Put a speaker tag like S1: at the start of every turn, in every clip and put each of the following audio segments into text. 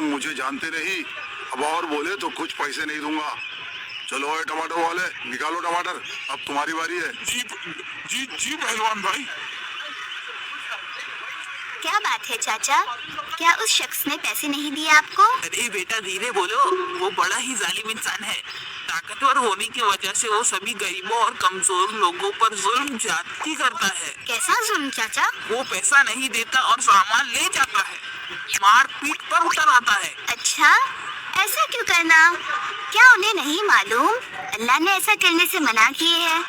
S1: तुम मुझे जानते नहीं, अब और बोले तो कुछ पैसे नहीं दूंगा। चलो ए टमाटर वाले, निकालो टमाटर, अब तुम्हारी बारी है।
S2: जी जी जी पहलवान भाई।
S3: क्या बात है चाचा, क्या उस शख्स ने पैसे नहीं दिए आपको?
S4: अरे बेटा धीरे बोलो, वो बड़ा ही जालिम इंसान है। ताकतवर होने की वजह से वो सभी गरीबों और कमजोर लोगों पर जुल्म ज्यादती करता है।
S3: कैसा जुल्म चाचा?
S4: वो पैसा नहीं देता और सामान ले जाता है, मार पीट पर उतर आता है।
S3: अच्छा, ऐसा क्यों करना? क्या उन्हें नहीं मालूम अल्लाह ने ऐसा करने से मना किए है?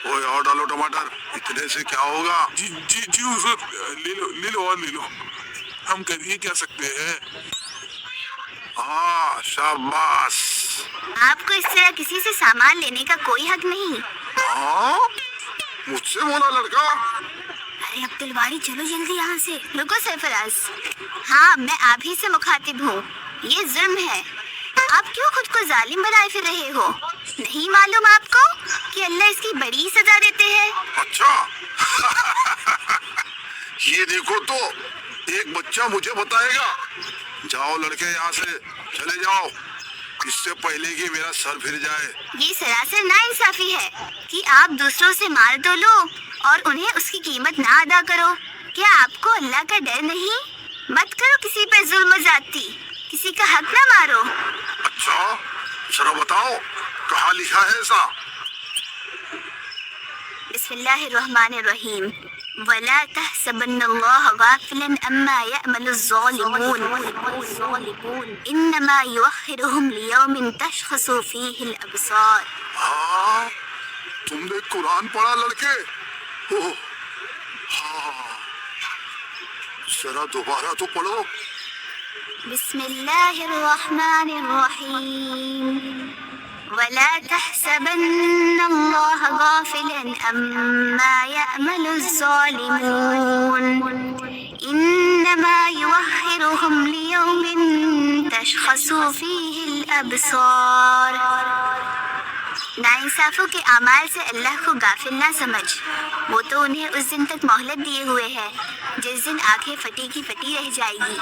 S1: ओए और डालो टमाटर, इतने से क्या होगा?
S2: जी जी जी हुजूर, ले लो और ले लो, हम कर ही क्या सकते हैं।
S1: हाँ शाबाश।
S3: आपको इस तरह किसी से सामान लेने का कोई हक नहीं।
S1: हाँ मुझसे बोला लड़का।
S3: अरे अब्दुल बारी, चलो जल्दी यहाँ से। रुको सरफराज, हाँ मैं आप ही से मुखातिब हूँ। ये जुल्म है, आप क्यों खुद को जालिम बनाए फिर रहे हो? नहीं मालूम आपको कि अल्लाह इसकी बड़ी सजा देते हैं?
S1: अच्छा ये देखो तो, एक बच्चा मुझे बताएगा। जाओ लड़के यहाँ से चले जाओ, इससे पहले कि मेरा सर फिर जाए।
S3: ये सरासर नाइंसाफी है कि आप दूसरों से माल तो लो और उन्हें उसकी कीमत ना अदा करो। क्या आपको अल्लाह का डर नहीं? मत करो किसी पर जुल्म ज्यादती, किसी का हक ना मारो।
S1: अच्छा जरा बताओ कहाँ लिखा है ऐसा?
S3: बिस्मिल्लाहिर्रहमानिर्रहीम। वला तहसबन्नल्लाह गाफिलन अम्मा यअमलुज़्ज़ालिमून इन्नमा युअख्खिरुहुम लियौमिन तशख़सु फ़ीहिल अब्सार।
S1: हाँ तुमने कुरान पढ़ा लड़के? ओह हाँ, जरा दोबारा तो पढ़ो।
S3: बिस्मिल्लाहिर्रहमानिर्रहीम। वला तहसबन्नल्लाह गाफिलन अम्मा यअमलुज़्ज़ालिमून इन्नमा युअख्खिरुहुम लियौमिन तशख़सु फ़ीहिल अब्सार। नाइंसाफों के अमाल से अल्लाह को गाफिल ना समझ, वो तो उन्हें उस दिन तक मोहलत दिए हुए है जिस दिन आंखें फटी की फटी रह जाएगी।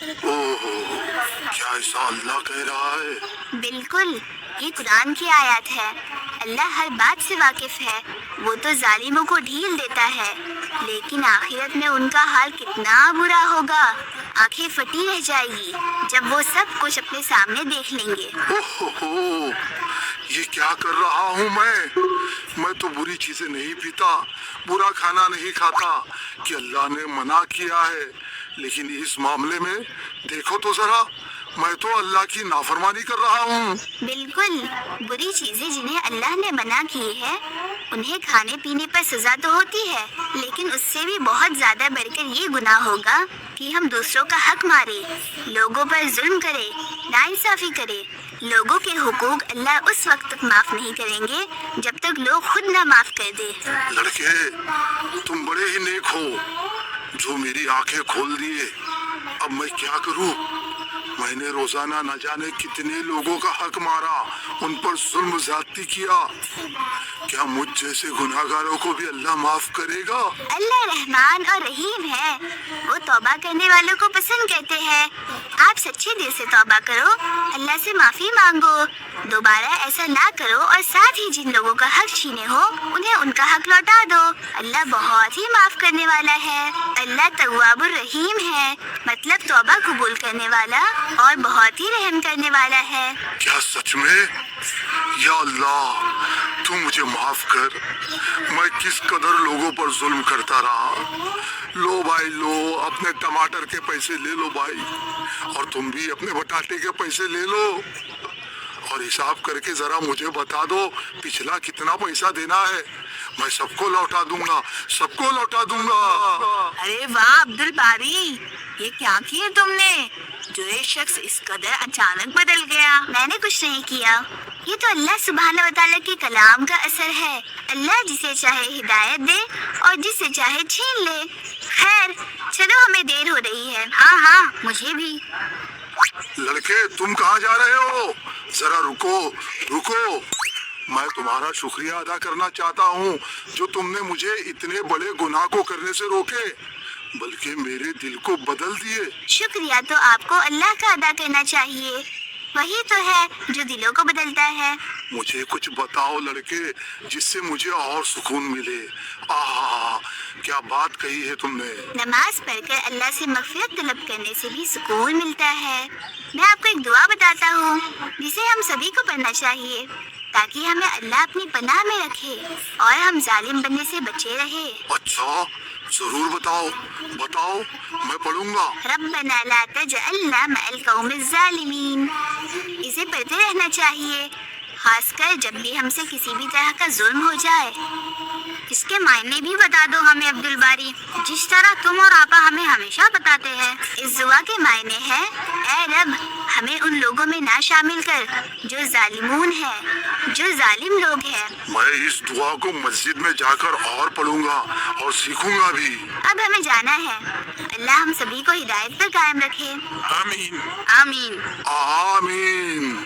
S1: ओह क्या ऐसा अल्लाह कह रहा है?
S3: बिल्कुल, ये कुरान की आयत है। अल्लाह हर बात से वाकिफ है। वो तो जालिमों को ढील देता है, लेकिन आखिरत में उनका हाल कितना बुरा होगा। आंखें फटी रह जाएगी जब वो सब कुछ अपने सामने देख लेंगे।
S1: ओहो, ये क्या कर रहा हूँ मैं तो बुरी चीजें नहीं पीता, बुरा खाना नहीं खाता कि अल्लाह ने मना किया है, लेकिन इस मामले में देखो तो जरा, मैं तो अल्लाह की नाफरमानी कर रहा हूँ।
S3: बिल्कुल, बुरी चीजें जिन्हें अल्लाह ने मना की है उन्हें खाने पीने पर सजा तो होती है, लेकिन उससे भी बहुत ज्यादा बढ़कर ये गुनाह होगा कि हम दूसरों का हक मारे, लोगों पर जुल्म करे, नाइंसाफी करे। लोगों के हुकूक अल्लाह उस वक्त तक माफ नहीं करेंगे जब तक लोग खुद ना माफ कर दे।
S1: लड़के तुम बड़े ही नेक हो जो मेरी आंखें खोल दिए। अब मैं क्या करूं? मैंने रोजाना न जाने कितने लोगों का हक मारा, उन पर जुल्म ज्यादती किया। क्या मुझ जैसे गुनाहगारों को भी अल्लाह माफ करेगा?
S3: अल्लाह रहमान और रहीम है, वो तौबा करने वालों को पसंद करते हैं। आप सच्चे दिल से तौबा करो, अल्लाह से माफी मांगो, दोबारा ऐसा ना करो और साथ ही जिन लोगों का हक छीने हो उन्हें उनका हक लौटा दो। अल्लाह बहुत ही माफ करने वाला है। अल्लाह तव्वाबुर रहीम है, मतलब तौबा कबूल करने वाला और बहुत ही रहम करने वाला है।
S1: क्या सच में? या अल्लाह तू मुझे माफ कर, मैं किस कदर लोगों पर जुल्म करता रहा। लो भाई लो, अपने टमाटर के पैसे ले लो भाई, और तुम भी अपने बटाटे के पैसे ले लो, और हिसाब करके जरा मुझे बता दो पिछला कितना पैसा देना है। मैं सबको लौटा दूंगा, सबको लौटा दूंगा।
S4: अरे वाह अब्दुल बारी, ये क्या किया तुमने? जो ये शख्स इस कदर अचानक बदल गया।
S3: मैंने कुछ नहीं किया, ये तो अल्लाह सुब्हानहू व तआला के कलाम का असर है। अल्लाह जिसे चाहे हिदायत दे और जिसे चाहे छीन ले। खैर चलो, हमें देर हो रही है। हाँ मुझे भी।
S1: लड़के तुम कहाँ जा रहे हो? जरा रुको रुको, मैं तुम्हारा शुक्रिया अदा करना चाहता हूँ जो तुमने मुझे इतने बड़े गुनाह को करने से रोके। बल्कि मेरे दिल को बदल दिए।
S3: शुक्रिया तो आपको अल्लाह का अदा करना चाहिए, वही तो है जो दिलों को बदलता है।
S1: मुझे कुछ बताओ लड़के, जिससे मुझे और सुकून मिले। आहा, क्या बात कही है तुमने।
S3: नमाज पढ़कर अल्लाह से मग़फ़िरत तलब करने से भी सुकून मिलता है। मैं आपको एक दुआ बताता हूँ जिसे हम सभी को पढ़ना चाहिए ताकि हमें अल्लाह अपनी पनाह में रखे और हम जालिम बनने से बचे रहे।
S1: अच्छा, जरूर बताओ बताओ, मैं पढ़ूंगा।
S3: रब्बना ला तजअलना मअल कौमिज़ ज़ालिमीन। इसे पढ़ते रहना चाहिए, खासकर जब भी हमसे किसी भी तरह का जुल्म हो जाए। इसके मायने भी बता दो हमें अब्दुल बारी, जिस तरह तुम और आपा हमें हमेशा बताते हैं। इस दुआ के मायने हैं, ऐ रब हमें उन लोगों में ना शामिल कर जो जालिमून है, जो जालिम लोग हैं।
S1: मैं इस दुआ को मस्जिद में जाकर और पढ़ूंगा और सीखूंगा भी।
S3: अब हमें जाना है। अल्लाह हम सभी को हिदायत पर कायम रखे।
S2: आमीन।
S3: आमीन।
S1: आमीन।